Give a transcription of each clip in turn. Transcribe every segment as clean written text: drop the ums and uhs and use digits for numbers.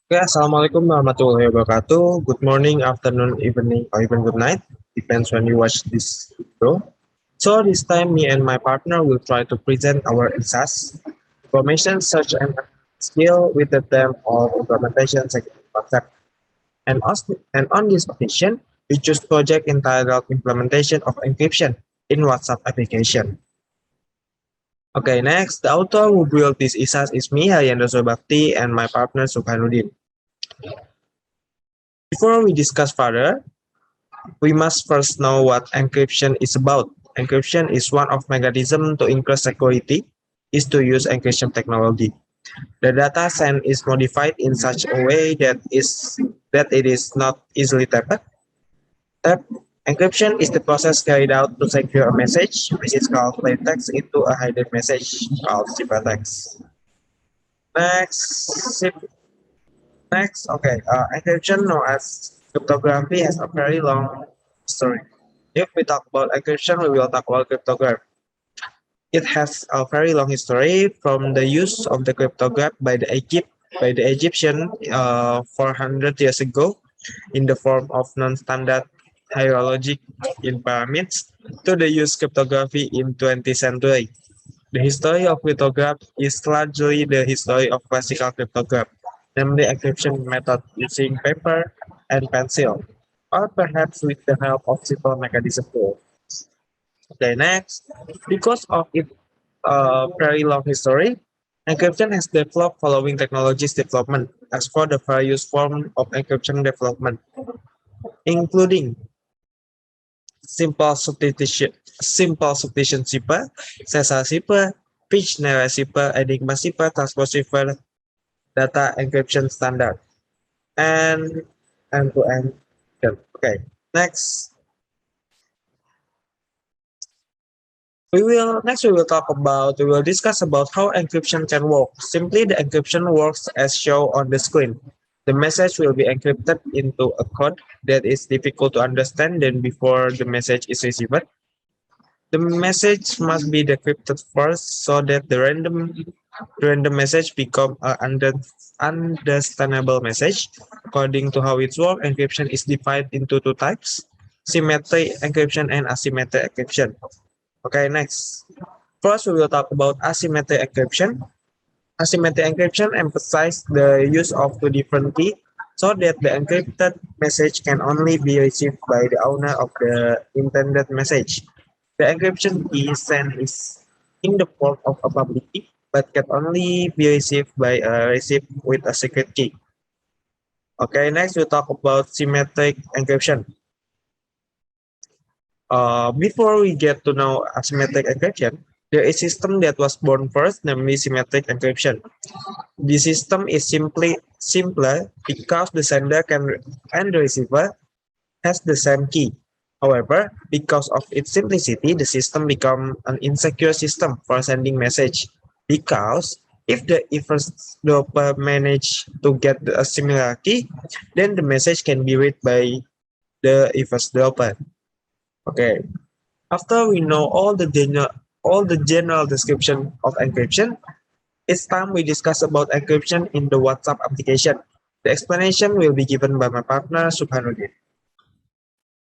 Oke, Assalamualaikum warahmatullahi wabarakatuh. Good morning, afternoon, evening, or even good night. Depends when you watch this video. So this time, me and my partner will try to present our insights, information, search, and skill with the theme of implementation security concept. And on this occasion, we choose project entitled Implementation of Encryption in WhatsApp Application. Okay, next, the author who built this ISAS is me, Hayandra Sobakti, and my partner Subhanuddin. Before we discuss further, we must first know what encryption is about. Encryption is one of mechanisms to increase security is to use encryption technology. The data sent is modified in such a way that it is not easily tapped. Tap encryption is the process carried out to secure a message, which is called plain text, into a hidden message called ciphertext. Next, encryption known as cryptography has a very long story. If we talk about encryption, we will talk about cryptography. It has a very long history from the use of the cryptograph by the Egyptian 400 years ago in the form of non-standard hieroglyphic in pyramids to the use cryptography in 20th century. The history of cryptography is largely the history of classical cryptography, namely encryption method using paper and pencil, or perhaps with the help of simple mechanism tools. Okay, next, because of its very long history, encryption has developed following technologies development as for the various forms of encryption development, including simple substitution cipher, Caesar cipher, Pictionary cipher, Enigma cipher, transport cipher, data encryption standard, and end-to-end. Okay, next we will discuss about how encryption can work. Simply, the encryption works as shown on the screen. The message will be encrypted into a code that is difficult to understand then before the message is received. The message must be decrypted first so that the random message become a understandable message. According to how it works, encryption is divided into two types: symmetric encryption and asymmetric encryption. Okay, next. First, we will talk about asymmetric encryption. Asymmetric encryption emphasizes the use of two different keys so that the encrypted message can only be received by the owner of the intended message. The encryption key sent is in the form of a public key, but can only be received by a receipt with a secret key. Okay, next we'll talk about symmetric encryption. Before we get to know asymmetric encryption, there is a system that was born first, namely symmetric encryption. The system is simpler because the sender and the receiver has the same key. However, because of its simplicity, the system becomes an insecure system for sending message. Because if the eavesdropper manage to get a similar key, then the message can be read by the eavesdropper. Okay. After we know all the general description of encryption, it's time we discuss about encryption in the WhatsApp application. The explanation will be given by my partner Subhanuddin.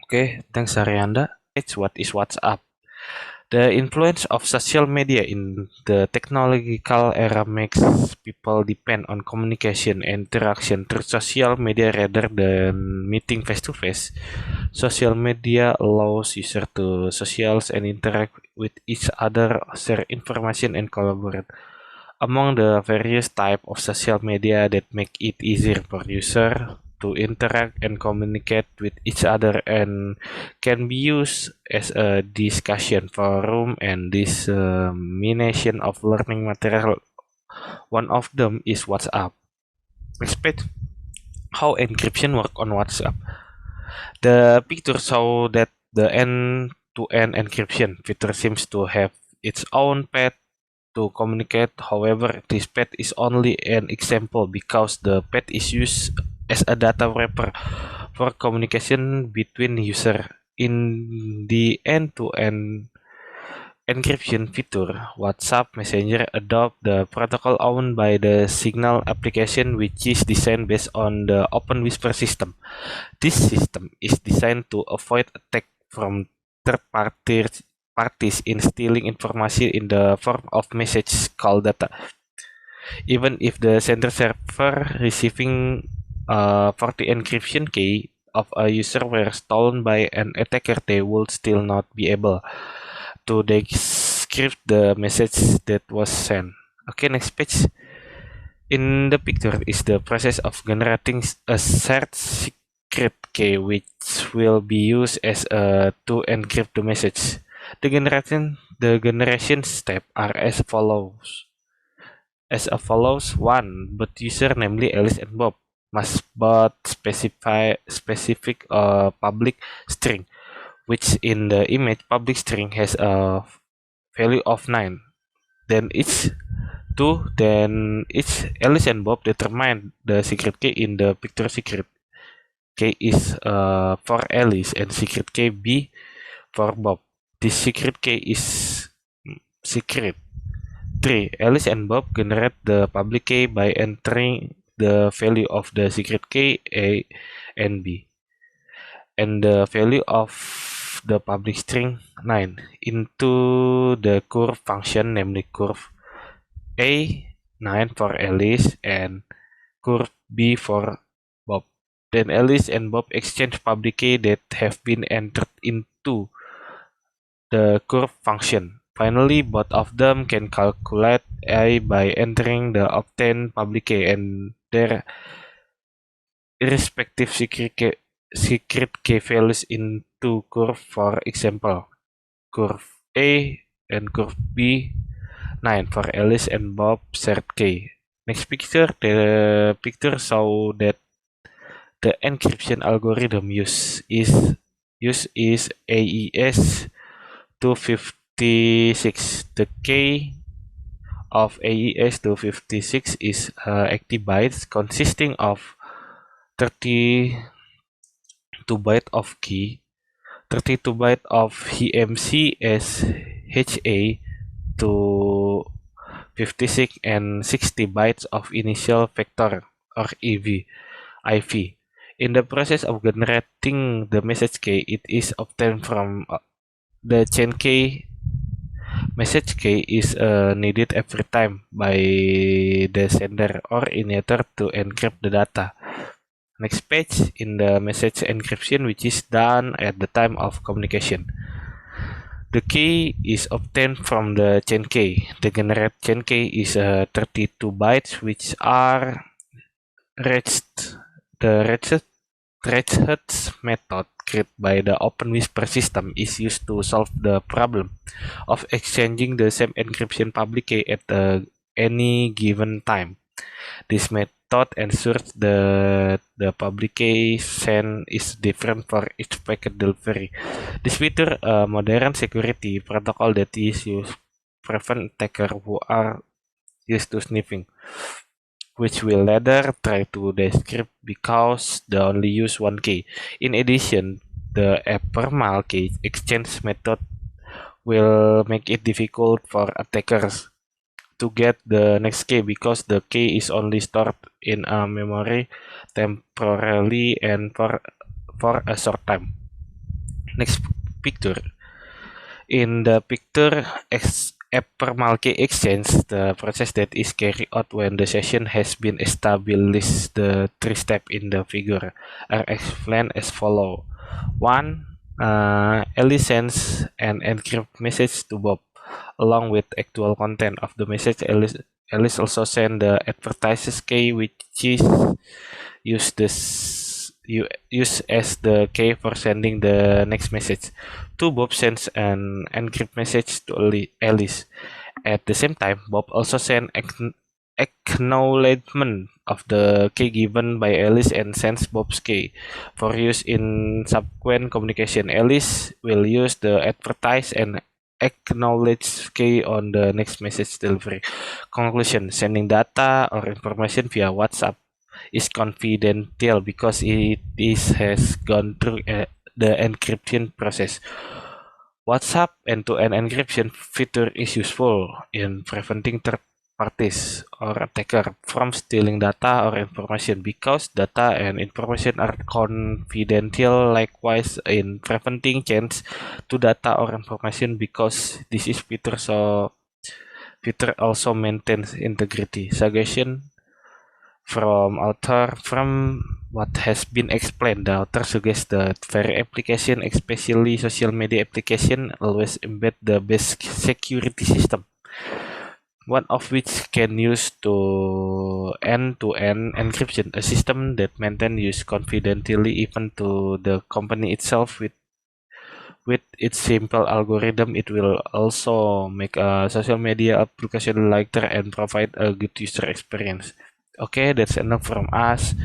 Okay, thanks Arianda. It's what is WhatsApp. The influence of social media in the technological era makes people depend on communication and interaction through social media rather than meeting face to face. Social media allows users to socialize and interact with each other, share information, and collaborate. Among the various types of social media that make it easier for users to interact and communicate with each other and can be used as a discussion forum and dissemination of learning material. One of them is WhatsApp. Expect how encryption work on WhatsApp. The picture show that the end-to-end encryption feature seems to have its own path to communicate. However, this path is only an example because the path is used as a data wrapper for communication between user. In the end-to-end encryption feature, WhatsApp Messenger adopt the protocol owned by the Signal application, which is designed based on the Open Whisper system. This system is designed to avoid attack from third parties in stealing information in the form of message call data. Even if the sender server receiving 40 encryption key of a user were stolen by an attacker, they would still not be able to decrypt the message that was sent. Okay, next page. In the picture is the process of generating a shared secret key, which will be used as to encrypt the message. The generation steps are as follows. One, but user, namely Alice and Bob, must both specific public string, which in the image public string has a value of 9. Then each Alice and Bob determine the secret key in the picture. Secret key is for Alice and secret key B for Bob. This secret key is secret. 3. Alice and Bob generate the public key by entering the value of the secret key A and B, and the value of the public string 9 into the curve function, namely curve A 9 for Alice and curve B for Bob. Then Alice and Bob exchange public key that have been entered into the curve function. Finally, both of them can calculate A by entering the obtained public key and their respective secret key values into curve. For example, curve A and curve B 9 for Alice and Bob shared key. Next picture, the picture show that the encryption algorithm used is AES 256. The key of AES 256 is 80 bytes, consisting of 32 bytes of key, 32 bytes of EMC as HA to 56, and 60 bytes of initial vector or IV. In the process of generating the message key, it is obtained from the chain key. Message key is needed every time by the sender or initiator to encrypt the data. Next page, in the message encryption, which is done at the time of communication. The key is obtained from the chain key. The generated chain key is 32 bytes, which are reached. The reached method created by the Open Whisper system is used to solve the problem of exchanging the same encryption public key at any given time. This method ensures the public key sent is different for each packet delivery. This feature a modern security protocol that is used to prevent attackers who are used to sniffing, which will later try to decrypt because they only use one key. In addition, the ephemeral key exchange method will make it difficult for attackers to get the next key because the key is only stored in a memory temporarily and for a short time. Next picture. In the picture, ephemeral key exchange, the process that is carried out when the session has been established. The 3 steps in the figure are explained as follows. 1. Alice sends an encrypted message to Bob, along with actual content of the message. Alice also sends the advertises key, which is used as the key for sending the next message. 2. Bob sends an encrypted message to Alice. At the same time, Bob also sends acknowledgement of the key given by Alice and sends Bob's key for use in subsequent communication. Alice will use the advertise and acknowledge key on the next message delivery. Conclusion: sending data or information via WhatsApp is confidential because it has gone through the encryption process. WhatsApp end-to-end encryption feature is useful in preventing third parties or attacker from stealing data or information because data and information are confidential. Likewise, in preventing change to data or information because this is feature also maintains integrity. Suggestion from author: from what has been explained, the author suggests that very application, especially social media application, always embed the best security system, one of which can use to end-to-end encryption, a system that maintains use confidentially even to the company itself. With its simple algorithm, it will also make a social media application lighter and provide a good user experience. Okay, that's enough from us.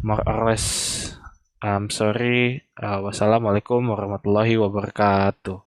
More or less, I'm sorry. Wassalamualaikum warahmatullahi wabarakatuh.